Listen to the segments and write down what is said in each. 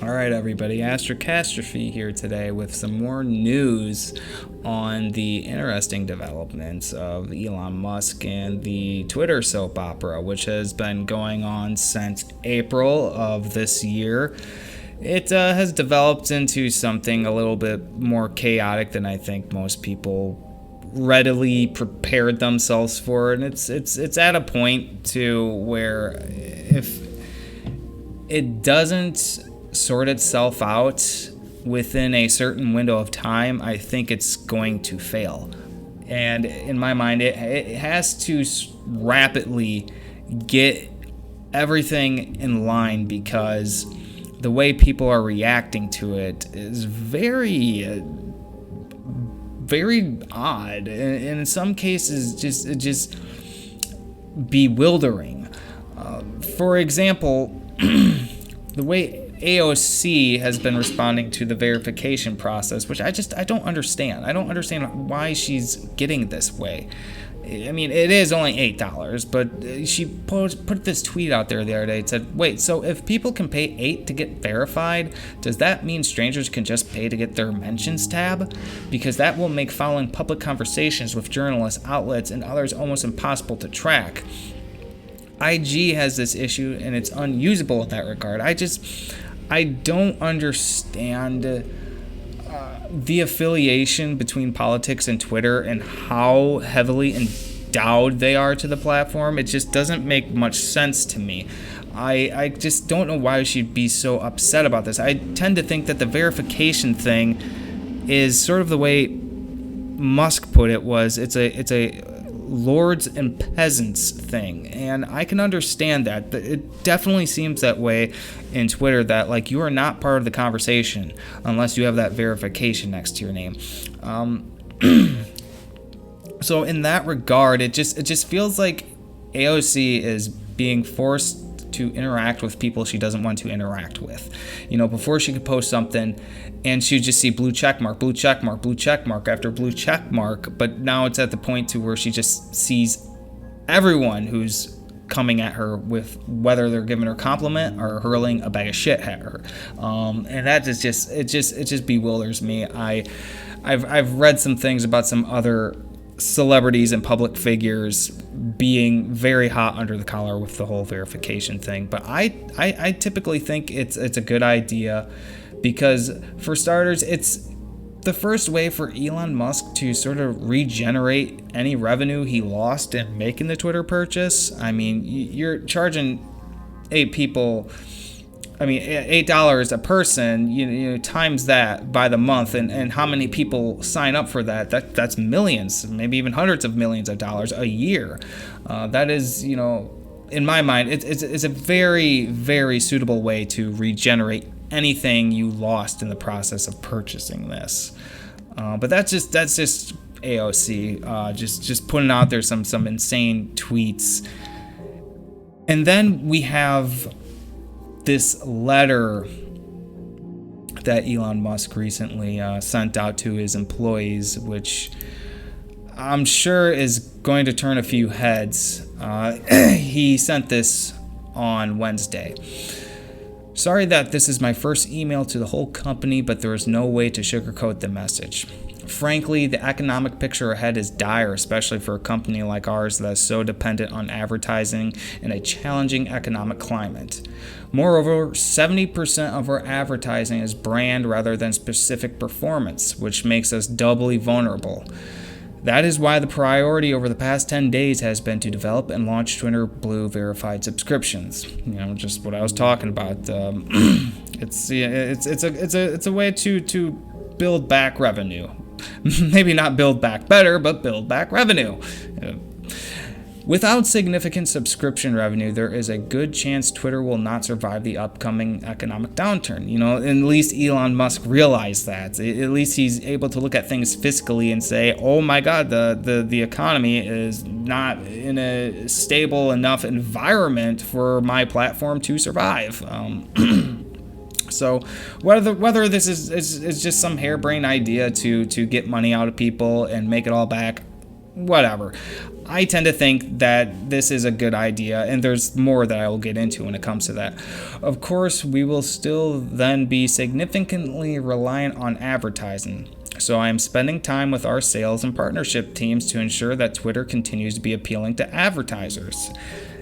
All right, everybody, Astrocastrophe here today with some more news on the interesting developments of Elon Musk and the Twitter soap opera, which has been going on since April of this year. It has developed into something a little bit more chaotic than I think most people readily prepared themselves for, and it's at a point to where if it doesn't sort itself out within a certain window of time, I think it's going to fail. And in my mind, it has to rapidly get everything in line, because the way people are reacting to it is very odd, and in some cases just bewildering. For example, the way AOC has been responding to the verification process, which I don't understand. I don't understand why she's getting this way. I mean, it is only $8, but she put this tweet out there the other day. It said, wait, so if people can pay $8 to get verified, does that mean strangers can just pay to get their mentions tab? Because that will make following public conversations with journalists, outlets, and others almost impossible to track. IG has this issue, and it's unusable in that regard. I don't understand the affiliation between politics and Twitter and how heavily endowed they are to the platform. It just doesn't make much sense to me. I just don't know why she'd be so upset about this. I tend to think that the verification thing is sort of the way Musk put it, was it's a lords and peasants thing, and I can understand that. It definitely seems that way in Twitter, that like you are not part of the conversation unless you have that verification next to your name. So in that regard, it just feels like AOC is being forced to interact with people she doesn't want to interact with. You know, before she could post something and she'd just see blue check mark, blue check mark, blue check mark after blue check mark, but now it's at the point to where she just sees everyone who's coming at her with whether they're giving her a compliment or hurling a bag of shit at her. And that is just bewilders me. I've read some things about some other celebrities and public figures being very hot under the collar with the whole verification thing, but I typically think it's a good idea, because for starters, it's the first way for Elon Musk to sort of regenerate any revenue he lost in making the Twitter purchase. I mean, you're charging $8 a person, you know, times that by the month, and how many people sign up for that's millions, maybe even hundreds of millions of dollars a year. That is, you know, in my mind, it's a very, very suitable way to regenerate anything you lost in the process of purchasing this. But that's just AOC, just putting out there some insane tweets. And then we have this letter that Elon Musk recently sent out to his employees, which I'm sure is going to turn a few heads. He sent this on Wednesday. Sorry that this is my first email to the whole company, but there is no way to sugarcoat the message. Frankly, the economic picture ahead is dire, especially for a company like ours that is so dependent on advertising in a challenging economic climate. Moreover, 70% of our advertising is brand rather than specific performance, which makes us doubly vulnerable. That is why the priority over the past 10 days has been to develop and launch Twitter Blue verified subscriptions. You know, just what I was talking about. It's a way to build back revenue. Maybe not build back better, but build back revenue. Without significant subscription revenue, there is a good chance Twitter will not survive the upcoming economic downturn. You know, at least Elon Musk realized that. At least he's able to look at things fiscally and say, oh my God, the economy is not in a stable enough environment for my platform to survive. So whether this is just some harebrained idea to get money out of people and make it all back, whatever. I tend to think that this is a good idea, and there's more that I will get into when it comes to that. Of course, we will still then be significantly reliant on advertising. So I am spending time with our sales and partnership teams to ensure that Twitter continues to be appealing to advertisers.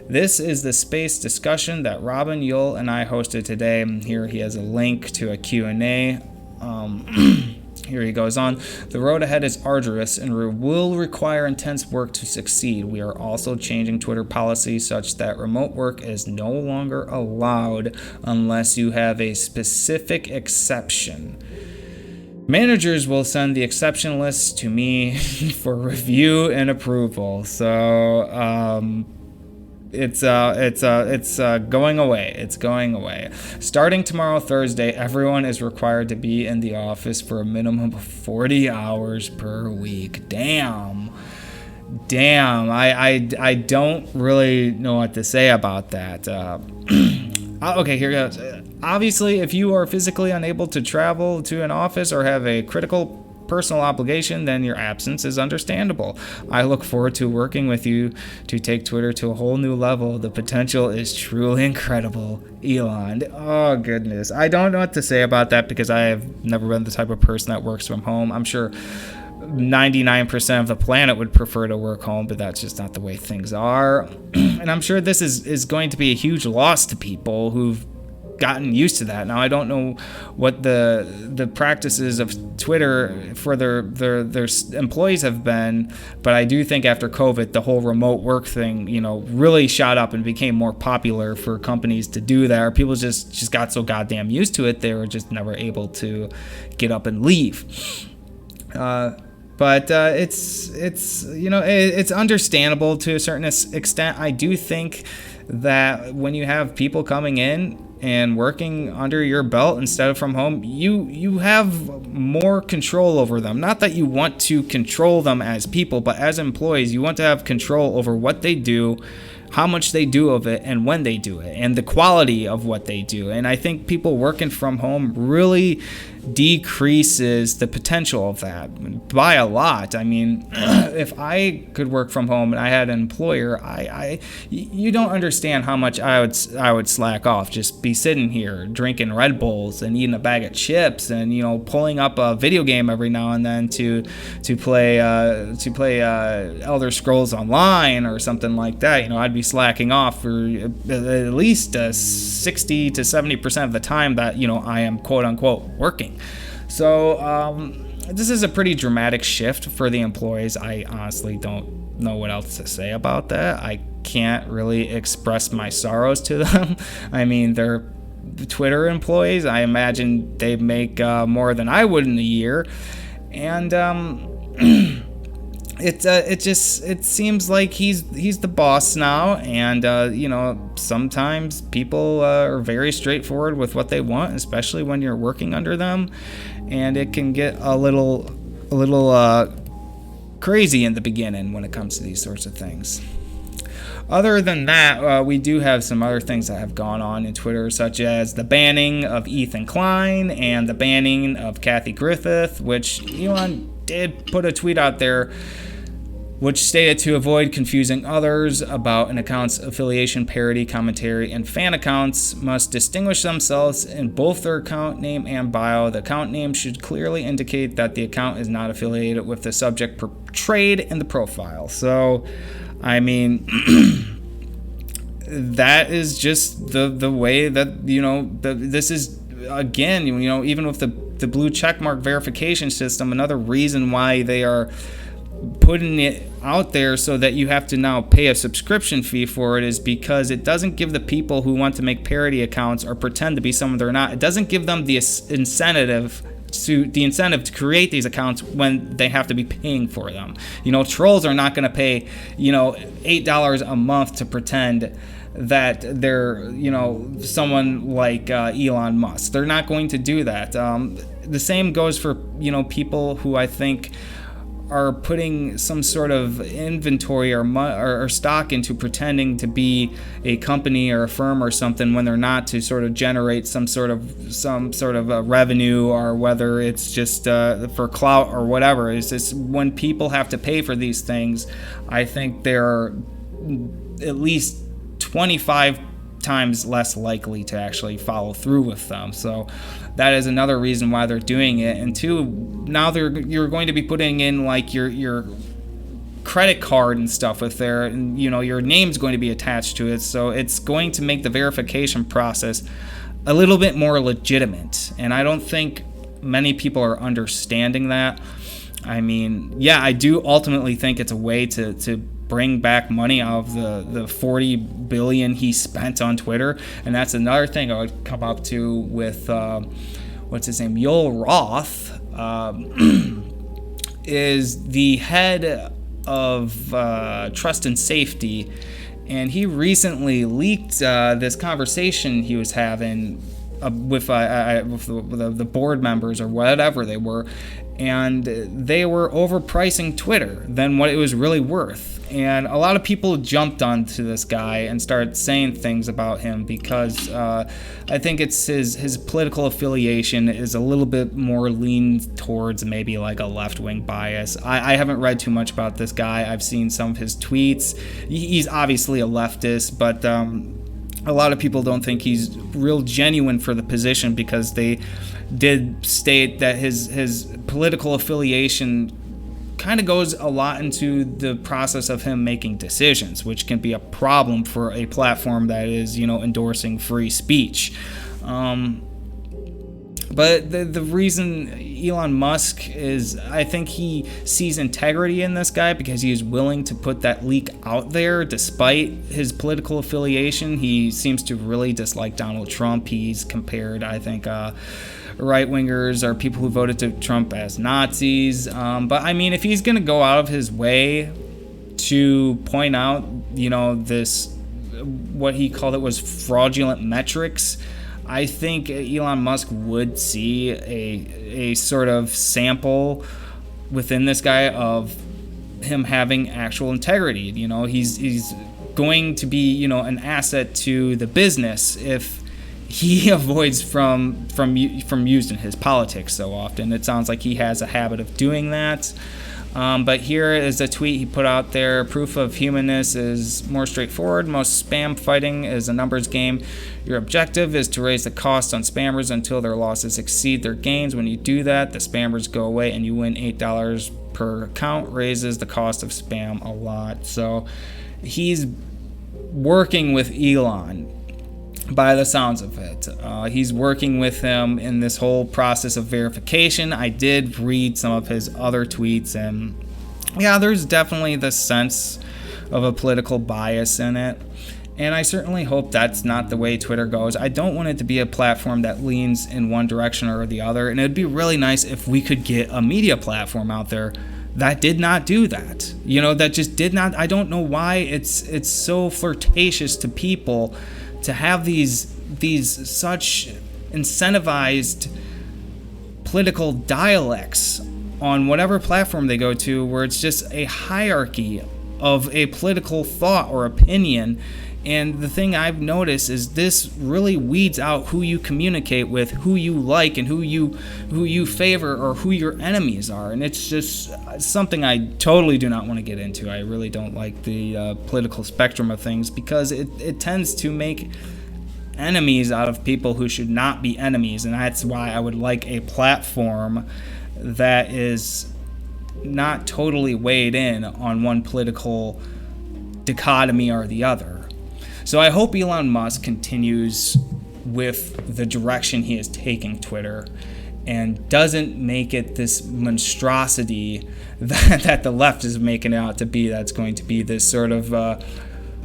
This is the space discussion that Robin Yule and I hosted today. Here he has a link to a Q&A. Here he goes on. The road ahead is arduous and will require intense work to succeed. We are also changing Twitter policy such that remote work is no longer allowed unless you have a specific exception. Managers will send the exception list to me for review and approval. So it's going away. It's going away. Starting tomorrow, Thursday, everyone is required to be in the office for a minimum of 40 hours per week. Damn. I don't really know what to say about that. Okay, here goes. Obviously, if you are physically unable to travel to an office or have a critical personal obligation, then your absence is understandable. I look forward to working with you to take Twitter to a whole new level. The potential is truly incredible. Elon. Oh, goodness. I don't know what to say about that because I have never been the type of person that works from home. I'm sure 99% of the planet would prefer to work home, but that's just not the way things are. And I'm sure this is going to be a huge loss to people who've gotten used to that. Now, I don't know what the practices of Twitter for their employees have been, but I do think after COVID, the whole remote work thing, really shot up and became more popular for companies to do that, or people just got so goddamn used to it, they were just never able to get up and leave. But it's understandable to a certain extent. I do think that when you have people coming in and working under your belt instead of from home, you have more control over them. Not that you want to control them as people, but as employees, you want to have control over what they do, how much they do of it, and when they do it, and the quality of what they do. And I think people working from home really decreases the potential of that by a lot. I mean, if I could work from home and I had an employer, you don't understand how much I would slack off. Just be sitting here drinking Red Bulls and eating a bag of chips and pulling up a video game every now and then to play Elder Scrolls Online or something like that. I'd be slacking off for at least 60 to 70% of the time that I am quote unquote working. So this is a pretty dramatic shift for the employees. I honestly don't know what else to say about that. I can't really express my sorrows to them. I mean, they're Twitter employees. I imagine they make more than I would in a year, and it seems like he's the boss now, and sometimes people are very straightforward with what they want, especially when you're working under them, and it can get a little crazy in the beginning when it comes to these sorts of things. Other than that, we do have some other things that have gone on in Twitter, such as the banning of Ethan Klein and the banning of Kathy Griffith, which Elon did put a tweet out there which stated to avoid confusing others about an account's affiliation, parody, commentary, and fan accounts must distinguish themselves in both their account name and bio. The account name should clearly indicate that the account is not affiliated with the subject portrayed in the profile. So, I mean, that is just the way that, this is, again, even with the blue checkmark verification system, another reason why they are putting it out there so that you have to now pay a subscription fee for it is because it doesn't give the people who want to make parody accounts or pretend to be someone they're not, it doesn't give them the incentive to create these accounts when they have to be paying for them. Trolls are not going to pay $8 a month to pretend that they're someone like Elon Musk. They're not going to do that. The same goes for people who I think are putting some sort of inventory or stock into pretending to be a company or a firm or something when they're not, to sort of generate some sort of a revenue, or whether it's just for clout or whatever. It's just when people have to pay for these things, I think they're at least 25 times less likely to actually follow through with them. So that is another reason why they're doing it. And two, now you're going to be putting in like your credit card and stuff with there, and your name's going to be attached to it, so it's going to make the verification process a little bit more legitimate. And I don't think many people are understanding that. I mean, yeah, I do ultimately think it's a way to bring back money out of the 40 billion he spent on Twitter. And that's another thing I would come up to with what's his name, Yoel Roth, is the head of trust and safety, and he recently leaked this conversation he was having with the board members or whatever they were, and they were overpricing Twitter than what it was really worth. And a lot of people jumped onto this guy and started saying things about him because I think it's his political affiliation is a little bit more lean towards maybe like a left-wing bias. I haven't read too much about this guy. I've seen some of his tweets. He's obviously a leftist, but a lot of people don't think he's real genuine for the position, because they did state that his political affiliation kind of goes a lot into the process of him making decisions, which can be a problem for a platform that is, endorsing free speech. But the reason Elon Musk is, I think he sees integrity in this guy because he is willing to put that leak out there despite his political affiliation. He seems to really dislike Donald Trump. He's compared, I think, right-wingers or people who voted to Trump as Nazis. But I mean, if he's going to go out of his way to point out, this, what he called it was fraudulent metrics, I think Elon Musk would see a sort of sample within this guy of him having actual integrity. He's going to be, an asset to the business if he avoids from using his politics so often. It sounds like he has a habit of doing that. But here is a tweet he put out there. Proof of humanness is more straightforward. Most spam fighting is a numbers game. Your objective is to raise the cost on spammers until their losses exceed their gains. When you do that, the spammers go away and you win $8 per account. Raises the cost of spam a lot. So he's working with Elon by the sounds of it. He's working with him in this whole process of verification. I did read some of his other tweets, and yeah, there's definitely the sense of a political bias in it. And I certainly hope that's not the way Twitter goes. I don't want it to be a platform that leans in one direction or the other. And it'd be really nice if we could get a media platform out there that did not do that. That just did not. I don't know why it's so flirtatious to people to have these such incentivized political dialects on whatever platform they go to, where it's just a hierarchy of a political thought or opinion. And the thing I've noticed is this really weeds out who you communicate with, who you like, and who you favor, or who your enemies are. And it's just something I totally do not want to get into. I really don't like the political spectrum of things, because it tends to make enemies out of people who should not be enemies. And that's why I would like a platform that is not totally weighed in on one political dichotomy or the other. So I hope Elon Musk continues with the direction he is taking Twitter and doesn't make it this monstrosity that the left is making it out to be, that's going to be this sort of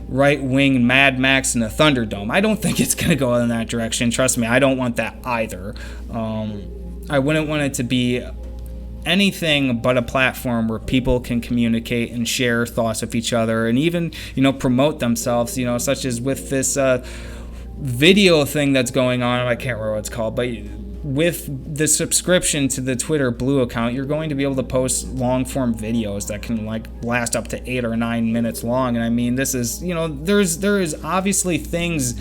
right-wing Mad Max in a Thunderdome. I don't think it's going to go in that direction. Trust me, I don't want that either. I wouldn't want it to be anything but a platform where people can communicate and share thoughts with each other, and even promote themselves, such as with this video thing that's going on. I can't remember what it's called, but with the subscription to the Twitter Blue account, you're going to be able to post long form videos that can like last up to 8 or 9 minutes long. And I mean, this is, you know, there is obviously things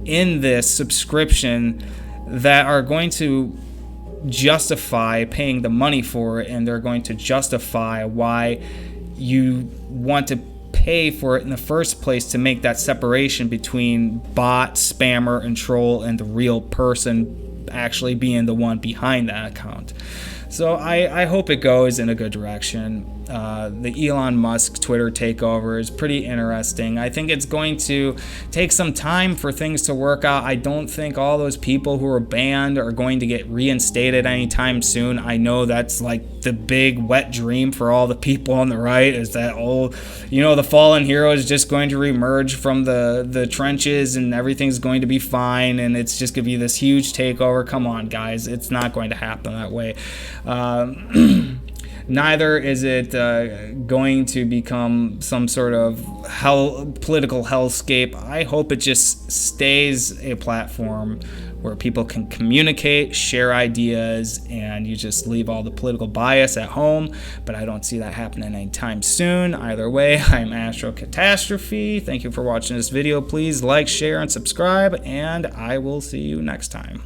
in this subscription that are going to justify paying the money for it, and they're going to justify why you want to pay for it in the first place, to make that separation between bot, spammer, and troll, and the real person actually being the one behind that account. So I hope it goes in a good direction. The Elon Musk Twitter takeover is pretty interesting. I think it's going to take some time for things to work out. I don't think all those people who are banned are going to get reinstated anytime soon. I know that's like the big wet dream for all the people on the right, is that, oh, you know, the fallen hero is just going to reemerge from the trenches and everything's going to be fine and it's just going to be this huge takeover. Come on, guys. It's not going to happen that way. Neither is it going to become some sort of political hellscape. I hope it just stays a platform where people can communicate, share ideas, and you just leave all the political bias at home. But I don't see that happening anytime soon. Either way, I'm Astro Catastrophe. Thank you for watching this video. Please like, share, and subscribe, and I will see you next time.